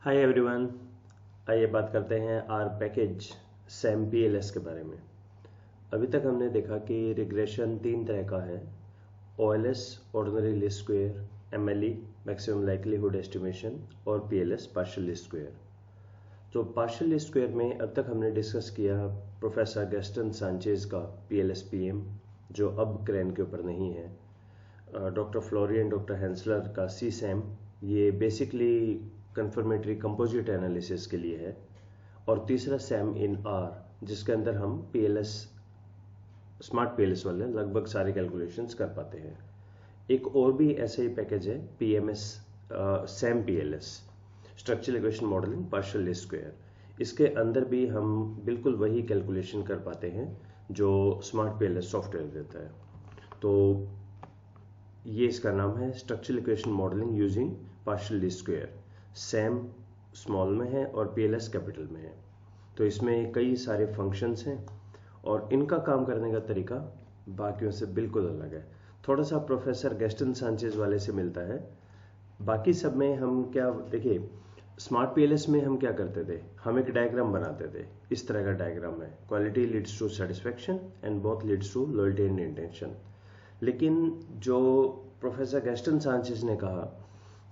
Hi everyone. आइए बात करते हैं आर पैकेज सैम पीएलएस के बारे में। अभी तक हमने देखा कि रिग्रेशन तीन तरह का है, OLS ordinary least square, MLE maximum likelihood estimation और पीएलएस पार्शियल लीस्ट स्क्वायर। तो पार्शियल लीस्ट स्क्वायर में अब तक हमने डिस्कस किया प्रोफेसर गैस्टन सांचेज का पीएलएस पीएम जो अब क्रेन के ऊपर नहीं है, डॉक्टर फ्लोरियन डॉक्टर हेंसलर का सी सैम, ये बेसिकली कंफर्मेटरी कंपोजिट एनालिसिस के लिए है, और तीसरा सैम इन आर जिसके अंदर हम पीएलएस स्मार्ट पीएलएस वाले लगभग सारे कैलकुलेशंस कर पाते हैं। एक और भी ऐसे ही पैकेज है PMS Sam PLS structural equation modelling partial least square. इसके अंदर भी हम बिल्कुल वही कैलकुलेशन कर पाते हैं जो स्मार्ट पीएलएस सॉफ्टवेयर देता है। तो ये इसका नाम है structural equation modelling using partial least square. Sam small में है और पीएलएस कैपिटल में है। तो इसमें कई सारे फंक्शंस हैं और इनका काम करने का तरीका बाकियों से बिल्कुल अलग है। थोड़ा सा प्रोफेसर गैस्टन सांचेज वाले से मिलता है। बाकी सब में हम क्या देखिए, स्मार्ट पीएलएस में हम क्या करते थे, हम एक डायग्राम बनाते थे। इस तरह का डायग्राम है, quality leads to satisfaction and both leads to loyalty and intention. लेकिन जो प्रोफेसर गैस्टन सांचेज ने कहा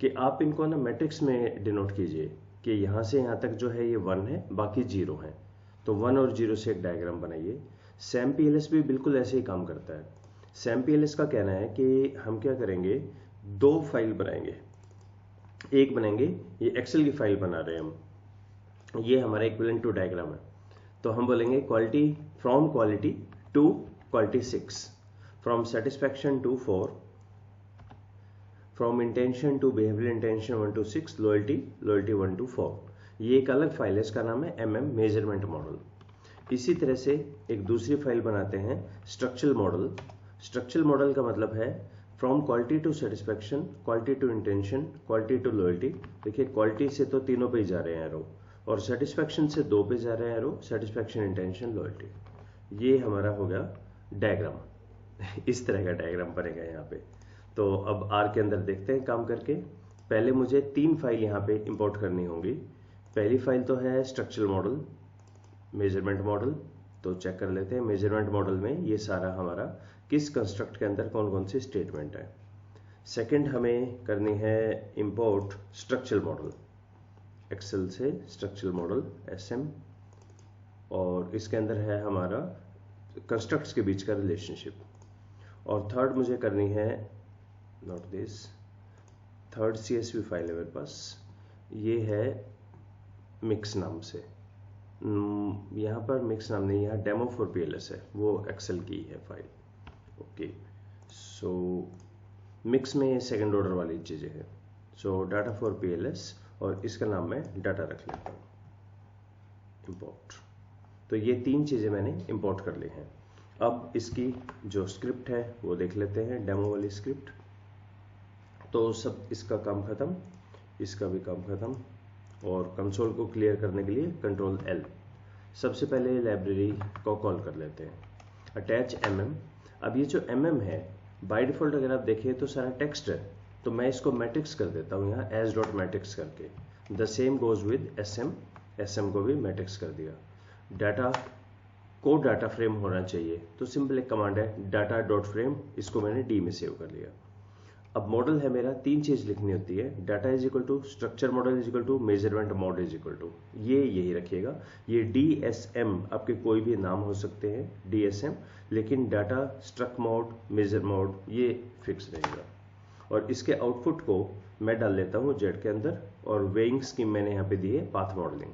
कि आप इनको ना मैट्रिक्स में डिनोट कीजिए कि यहाँ से यहाँ तक जो है ये 1 है, बाकी 0 है, तो 1 और 0 से एक डायग्राम बनाइए। सैम पीएलएस भी बिल्कुल ऐसे ही काम करता है। सैम पीएलएस का कहना है कि हम क्या करेंगे, 2 फाइल बनाएंगे। एक बनाएंगे, ये एक्सेल की फाइल बना रहे हैं हम, ये हमारा इक्विवेलेंट टू डायग्राम है। तो हम बोलेंगे quality from quality to quality 6, from satisfaction to 4, from intention to behaviour intention 1 to 6, loyalty 1 to 4। ये एक अलग फाइल है, इसका नाम है MM मेजरमेंट मॉडल। इसी तरह से एक दूसरी फाइल बनाते हैं स्ट्रक्चरल मॉडल। स्ट्रक्चरल मॉडल का मतलब है from quality to satisfaction, quality to intention, quality to loyalty. देखिए क्वालिटी से तो तीनों पे ही जा रहे हैं एरो, और सेटिस्फैक्शन से 2 पे जा रहे हैं एरो, सेटिस्फैक्शन इंटेंशन लॉयल्टी। ये हमारा हो गया डायग्राम। इस तरह का डायग्राम बनेगा यहाँ पे। तो अब आर के अंदर देखते हैं काम करके। पहले मुझे 3 फाइल यहाँ पे इंपोर्ट करनी होगी। पहली फाइल तो है स्ट्रक्चरल मॉडल मेजरमेंट मॉडल, तो चेक कर लेते हैं मेजरमेंट मॉडल में ये सारा हमारा किस कंस्ट्रक्ट के अंदर कौन कौन सी स्टेटमेंट है। सेकंड हमें करनी है इंपोर्ट स्ट्रक्चरल मॉडल, एक्सेल से स्ट्रक्चरल मॉडल SM, और इसके अंदर है हमारा कंस्ट्रक्ट्स के बीच का रिलेशनशिप। और थर्ड मुझे करनी है not this, third CSV file है मेरे पास, ये है मिक्स नाम से। यहाँ पर मिक्स नाम नहीं, यहाँ डेमो फॉर पीएलएस है, वो एक्सेल की है फाइल। ओके, सो मिक्स में सेकंड ऑर्डर वाली चीजें हैं। सो डाटा फॉर पीएलएस, और इसका नाम मैं डाटा रख लेता हूँ, इंपोर्ट। तो ये 3 चीजें मैंने इंपोर्ट कर ली हैं। अब इसकी जो स्क्रिप्ट है वो देख लेते हैं, डेमो वाली स्क्रिप्ट। तो सब इसका काम खत्म, इसका भी काम खत्म, और कंसोल को क्लियर करने के लिए कंट्रोल L। सबसे पहले लाइब्रेरी को कॉल कर लेते हैं, अटैच MM। अब ये जो MM है बाय डिफॉल्ट अगर आप देखें तो सारा टेक्स्ट है, तो मैं इसको मैट्रिक्स कर देता हूँ यहाँ एज डॉट मैट्रिक्स करके। The same goes with SM को भी मैट्रिक्स कर दिया। डाटा को डाटा फ्रेम होना चाहिए, तो सिंपल एक कमांड है डाटा डॉट फ्रेम, इसको मैंने D में सेव कर लिया। अब मॉडल है मेरा, 3 चीज लिखनी होती है, data is equal to structure model is equal to measurement mod is equal to, ये यही रखिएगा। ये DSM आपके कोई भी नाम हो सकते हैं DSM, लेकिन data struct mode measure mode ये फिक्स रहेगा। और इसके आउटपुट को मैं डाल लेता हूँ जेड के अंदर, और वेइंग स्कीम मैंने यहाँ पे दी है पाथ मॉडलिंग।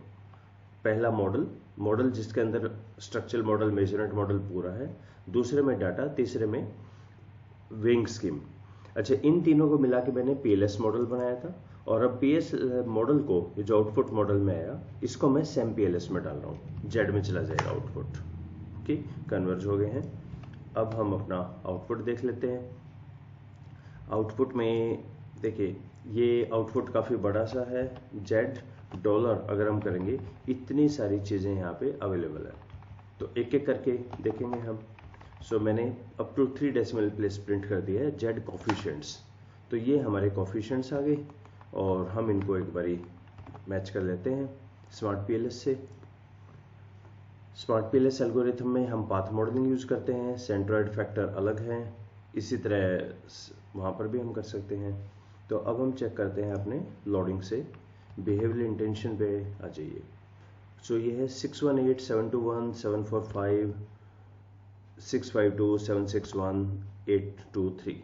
पहला मॉडल जिसके अंदर स्ट्रक्चरल मॉडल मेजरमेंट मॉडल पूरा है, दूसरे में डाटा, तीसरे में वेइंग स्कीम। अच्छा, इन तीनों को मिला के मैंने पीएलएस मॉडल बनाया था, और अब पीएस मॉडल को ये जो आउटपुट मॉडल में आया इसको मैं सैम पीएलएस में डाल रहा हूँ, जेड में चला जाएगा आउटपुट। ओके, कन्वर्ज हो गए हैं। अब हम अपना आउटपुट देख लेते हैं। आउटपुट में देखिए ये आउटपुट काफ़ी बड़ा सा है, जेड डॉलर अगर हम करेंगे इतनी सारी चीज़ें यहाँ पे अवेलेबल है, तो एक एक करके देखेंगे हम। सो मैंने up to 3 decimal place print कर दिया है जेड कोफिशिएंट्स। तो ये हमारे कोफिशिएंट्स आ गए, और हम इनको एक बारी मैच कर लेते हैं स्मार्ट पीएलएस से। स्मार्ट पीएलएस एल्गोरिथम में हम पाथ मॉडलिंग यूज करते हैं, सेंट्रोइड फैक्टर अलग हैं, इसी तरह वहाँ पर भी हम कर सकते हैं। तो अब हम चेक करते हैं अपने लोडिंग से, बिहेवियरल इंटेंशन पे आ जाइए। सो ये है 618 721 745 652 761 823,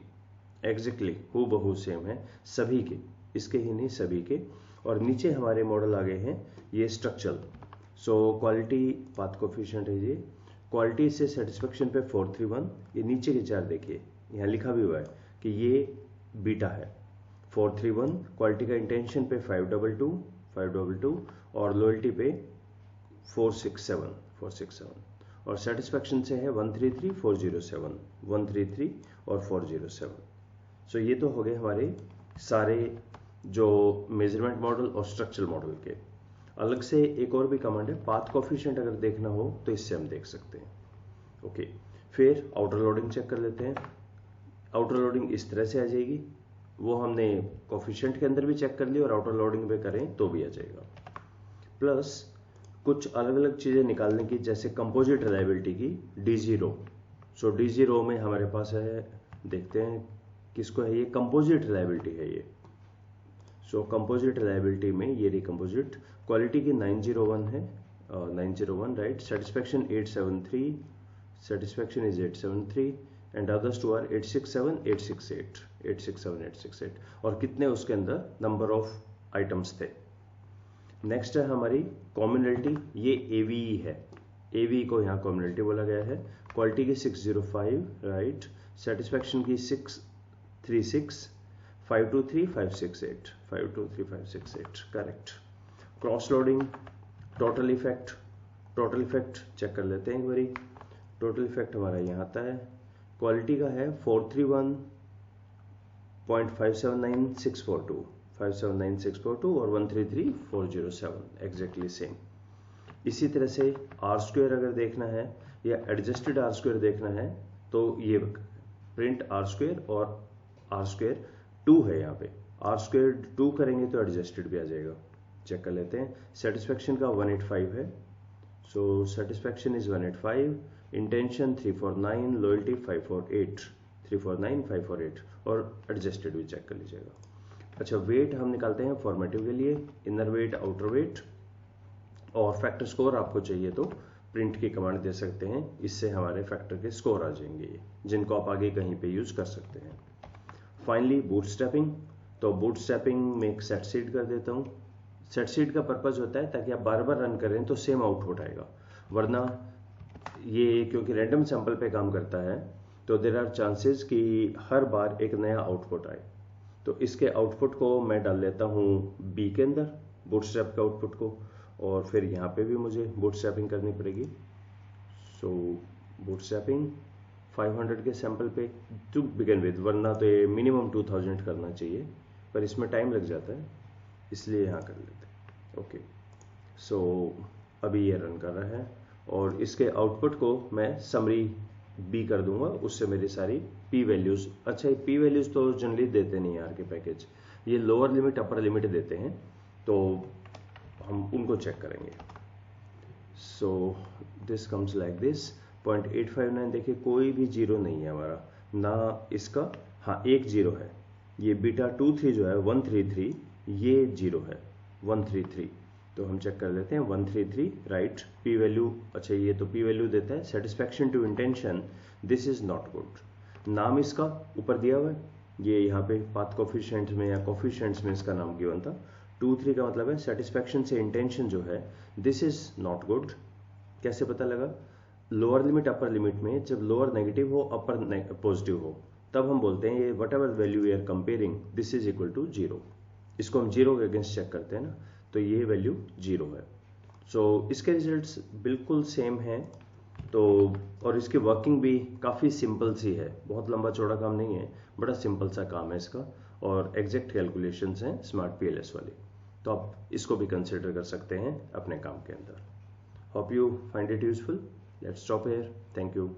एग्जैक्टली हूबहू सेम है सभी के, इसके ही नहीं सभी के। और नीचे हमारे मॉडल आ गए हैं ये structural. So quality path coefficient है ये, क्वालिटी से सेटिस्फेक्शन पे 431। ये नीचे के चार देखिए, यहाँ लिखा भी हुआ है कि ये बीटा है 431, क्वालिटी का इंटेंशन पे 522 और लॉयल्टी पे 467 और सेटिस्फेक्शन से है 133 407 133 और 407। सो ये तो हो गए हमारे सारे जो मेजरमेंट मॉडल और स्ट्रक्चरल मॉडल के। अलग से एक और भी कमांड है, पाथ कोफिशिएंट अगर देखना हो तो इससे हम देख सकते हैं। ओके, फिर आउटर लोडिंग चेक कर लेते हैं। आउटर लोडिंग इस तरह से आ जाएगी, वो हमने कोफिशिएंट के अंदर भी चेक कर ली और आउटर लोडिंग पे करें तो भी आ जाएगा। प्लस कुछ अलग अलग चीजें निकालने की, जैसे कंपोजिट रिलायबिलिटी की D0। सो D0 में हमारे पास है, देखते हैं किसको है, ये कंपोजिट रिलायबिलिटी है ये। सो कंपोजिट रिलायबिलिटी में ये रही कंपोजिट, क्वालिटी की 901 है, 901 right, satisfaction 873, satisfaction is 873 and others two are 867 868 867 868 और कितने उसके अंदर नंबर ऑफ आइटम्स थे। नेक्स्ट है हमारी कॉमनलिटी, ये AVE है, AVE को यहाँ कॉमनलिटी बोला गया है। क्वालिटी की 605 राइट, सेटिस्फेक्शन की 636 523 568 523 568 correct. Cross loading, total effect check कर लेते हैं एक बारी। टोटल इफेक्ट हमारा यहाँ आता है, क्वालिटी का है 431.579642 579,642 और 133,407, एग्जैक्टली सेम। इसी तरह से R² अगर देखना है या एडजस्टेड R² देखना है तो ये प्रिंट R² और R² 2 है, यहाँ पे R² 2 करेंगे तो एडजस्टेड भी आ जाएगा। चेक कर लेते हैं। सेटिस्फेक्शन का 185 है, सो सेटिस्फेक्शन इज 185, इंटेंशन 349, लॉयल्टी 548 349 548 और एडजस्टेड भी चेक कर लीजिएगा। अच्छा, वेट हम निकालते हैं फॉर्मेटिव के लिए, इनर वेट, आउटर वेट और फैक्टर स्कोर आपको चाहिए तो प्रिंट की कमांड दे सकते हैं, इससे हमारे फैक्टर के स्कोर आ जाएंगे जिनको आप आगे कहीं पे यूज कर सकते हैं। फाइनली बूटस्ट्रैपिंग, तो बूटस्ट्रैपिंग में एक सेट सीड कर देता हूँ। सेट सीड का पर्पज होता है ताकि आप बार बार रन करें तो सेम आउटपुट आएगा, वरना ये क्योंकि रैंडम सैंपल पे काम करता है तो देयर आर चांसेस कि हर बार एक नया आउटपुट आए। तो इसके आउटपुट को मैं डाल लेता हूँ B के अंदर, बूटस्ट्रैप के आउटपुट को, और फिर यहाँ पे भी मुझे बूटस्ट्रैपिंग करनी पड़ेगी। सो बूटस्ट्रैपिंग 500 के सैंपल पे टू बिगिन विद, वरना तो ये मिनिमम 2000 करना चाहिए, पर इसमें टाइम लग जाता है इसलिए यहाँ कर लेते हैं। ओके, सो अभी ये रन कर रहा है और इसके आउटपुट को मैं समरी B कर दूंगा, उससे मेरी सारी P वैल्यूज, अच्छा ये P वैल्यूज तो जनरली देते नहीं यार के पैकेज, ये लोअर लिमिट अपर लिमिट देते हैं, तो हम उनको चेक करेंगे। So this comes like this 0.859, देखिए कोई भी जीरो नहीं है हमारा ना इसका, हाँ एक जीरो है, ये बीटा 23 जो है 133, ये जीरो है 133, तो हम चेक कर लेते हैं 133 राइट। P वैल्यू, अच्छा ये तो P वैल्यू देता है, satisfaction to intention this is not good, नाम इसका ऊपर दिया हुआ है, ये यहाँ पे पाथ कोफिशिएंट में या कोफिशिएंट्स में इसका नाम गिवन था। 2-3 का मतलब है सेटिस्फेक्शन से इंटेंशन जो है दिस इज नॉट गुड। कैसे पता लगा? लोअर लिमिट अपर लिमिट में जब लोअर नेगेटिव हो अपर पॉजिटिव हो तब हम बोलते हैं ये whatever value we are comparing this is equal to zero. इसको हम जीरो के अगेंस्ट चेक करते हैं ना, तो ये वैल्यू जीरो है। सो इसके रिजल्ट्स बिल्कुल सेम हैं, तो और इसकी वर्किंग भी काफ़ी सिंपल सी है, बहुत लंबा चौड़ा काम नहीं है, बड़ा सिंपल सा काम है इसका, और एग्जैक्ट कैलकुलेशंस हैं स्मार्ट पीएलएस वाली, तो आप इसको भी कंसिडर कर सकते हैं अपने काम के अंदर। Hope you find it useful. Let's stop here. Thank you.